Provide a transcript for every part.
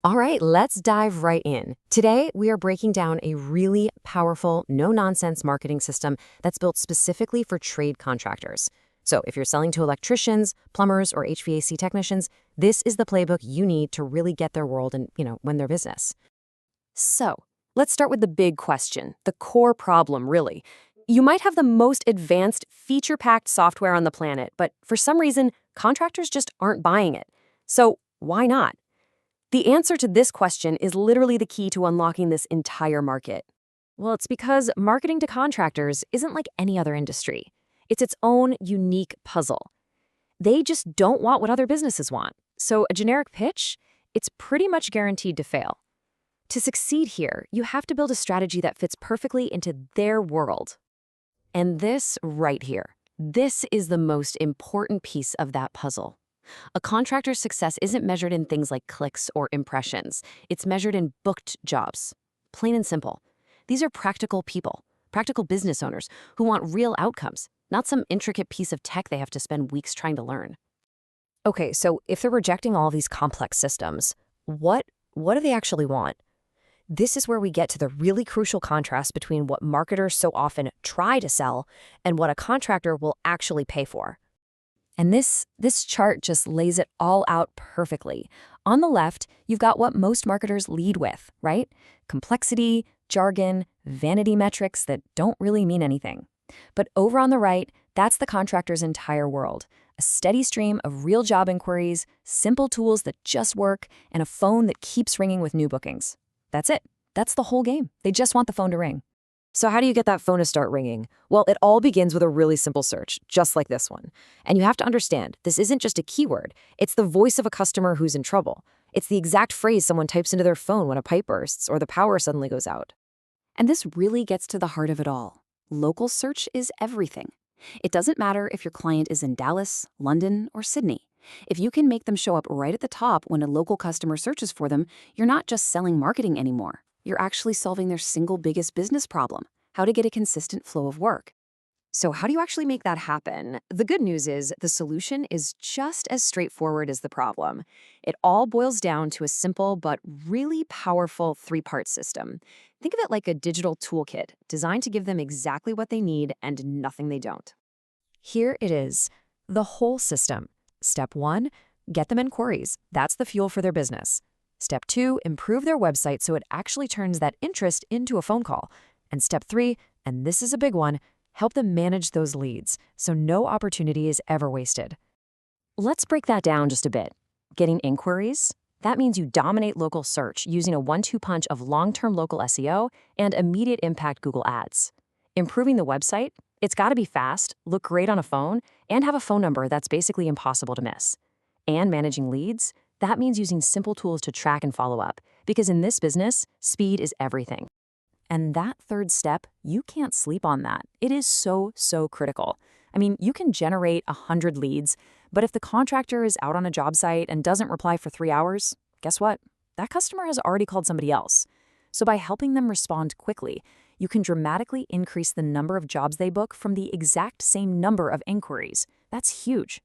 All right, let's dive right in. Today, we are breaking down a really powerful, no nonsense marketing system that's built specifically for trade contractors. So, if you're selling to electricians, plumbers, or HVAC technicians, this is the playbook you need to really get their world and, win their business. So, let's start with the big question, the core problem, really. You might have the most advanced, feature packed software on the planet, but for some reason, contractors just aren't buying it. So, why not? The answer to this question is literally the key to unlocking this entire market. Well, it's because marketing to contractors isn't like any other industry. It's its own unique puzzle. They just don't want what other businesses want. So, a generic pitch, it's pretty much guaranteed to fail. To succeed here, you have to build a strategy that fits perfectly into their world. And this right here, this is the most important piece of that puzzle. A contractor's success isn't measured in things like clicks or impressions. It's measured in booked jobs. Plain and simple. These are practical people, practical business owners who want real outcomes, not some intricate piece of tech they have to spend weeks trying to learn. Okay, so if they're rejecting all these complex systems, what do they actually want? This is where we get to the really crucial contrast between what marketers so often try to sell and what a contractor will actually pay for. And this chart just lays it all out perfectly. On the left, you've got what most marketers lead with, right? Complexity, jargon, vanity metrics that don't really mean anything. But over on the right, that's the contractor's entire world. A steady stream of real job inquiries, simple tools that just work, and a phone that keeps ringing with new bookings. That's it. That's the whole game. They just want the phone to ring. So how do you get that phone to start ringing? Well, it all begins with a really simple search, just like this one. And you have to understand, this isn't just a keyword. It's the voice of a customer who's in trouble. It's the exact phrase someone types into their phone when a pipe bursts or the power suddenly goes out. And this really gets to the heart of it all. Local search is everything. It doesn't matter if your client is in Dallas, London, or Sydney. If you can make them show up right at the top when a local customer searches for them, you're not just selling marketing anymore. You're actually solving their single biggest business problem, how to get a consistent flow of work. So how do you actually make that happen? The good news is the solution is just as straightforward as the problem. It all boils down to a simple but really powerful three-part system. Think of it like a digital toolkit designed to give them exactly what they need and nothing they don't. Here it is, the whole system. Step 1, get them inquiries. That's the fuel for their business. Step 2, improve their website so it actually turns that interest into a phone call. And step 3, and this is a big one, help them manage those leads so no opportunity is ever wasted. Let's break that down just a bit. Getting inquiries? That means you dominate local search using a 1-2 punch of long-term local SEO and immediate impact Google Ads. Improving the website? It's got to be fast, look great on a phone, and have a phone number that's basically impossible to miss. And managing leads? That means using simple tools to track and follow up, because in this business, speed is everything. And that third step, you can't sleep on that. It is so critical. I mean, you can generate 100 leads, but if the contractor is out on a job site and doesn't reply for 3 hours, guess what? That customer has already called somebody else. So by helping them respond quickly, you can dramatically increase the number of jobs they book from the exact same number of inquiries. That's huge.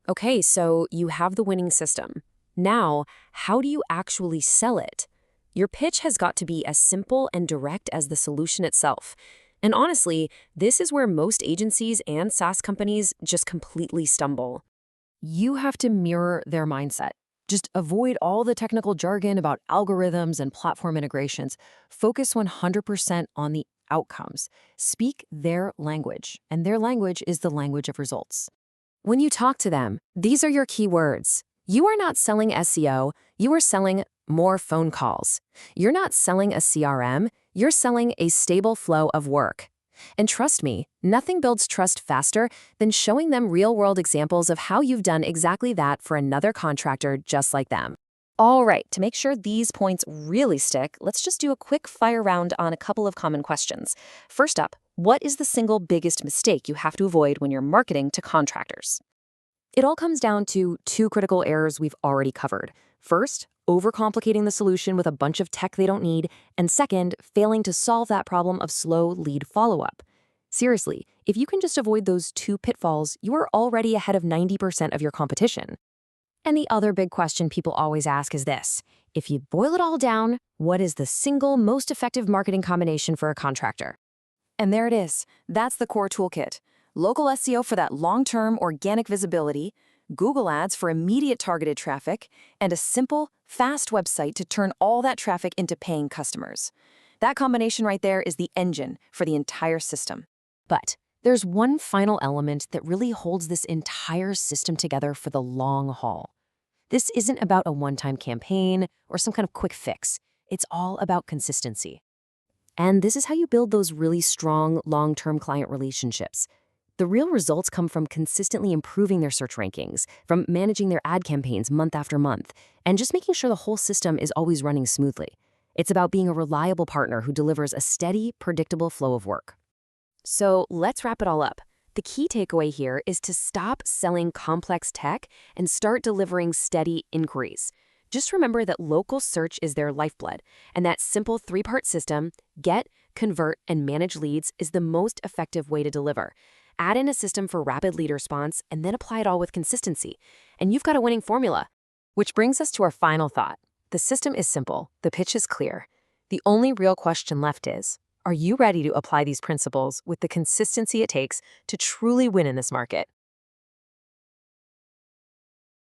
Okay, so you have the winning system. Now, how do you actually sell it? Your pitch has got to be as simple and direct as the solution itself. And honestly, this is where most agencies and SaaS companies just completely stumble. You have to mirror their mindset. Just avoid all the technical jargon about algorithms and platform integrations. Focus 100% on the outcomes. Speak their language, and their language is the language of results. When you talk to them, these are your key words. You are not selling SEO, you are selling more phone calls. You're not selling a CRM, you're selling a stable flow of work. And trust me, nothing builds trust faster than showing them real-world examples of how you've done exactly that for another contractor just like them. All right, to make sure these points really stick, let's just do a quick fire round on a couple of common questions. First up, what is the single biggest mistake you have to avoid when you're marketing to contractors? It all comes down to 2 critical errors we've already covered. First, overcomplicating the solution with a bunch of tech they don't need, and second, failing to solve that problem of slow lead follow-up. Seriously, if you can just avoid those 2 pitfalls, you are already ahead of 90% of your competition. And the other big question people always ask is this: if you boil it all down, what is the single most effective marketing combination for a contractor? And there it is. That's the core toolkit. Local SEO for that long-term organic visibility, Google Ads for immediate targeted traffic, and a simple, fast website to turn all that traffic into paying customers. That combination right there is the engine for the entire system. But there's one final element that really holds this entire system together for the long haul. This isn't about a one-time campaign or some kind of quick fix. It's all about consistency. And this is how you build those really strong, long-term client relationships. The real results come from consistently improving their search rankings, from managing their ad campaigns month after month, and just making sure the whole system is always running smoothly. It's about being a reliable partner who delivers a steady, predictable flow of work. So let's wrap it all up. The key takeaway here is to stop selling complex tech and start delivering steady inquiries. Just remember that local search is their lifeblood, and that simple 3-part system, get, convert, and manage leads, is the most effective way to deliver. Add in a system for rapid lead response, and then apply it all with consistency, and you've got a winning formula. Which brings us to our final thought. The system is simple, the pitch is clear. The only real question left is, are you ready to apply these principles with the consistency it takes to truly win in this market?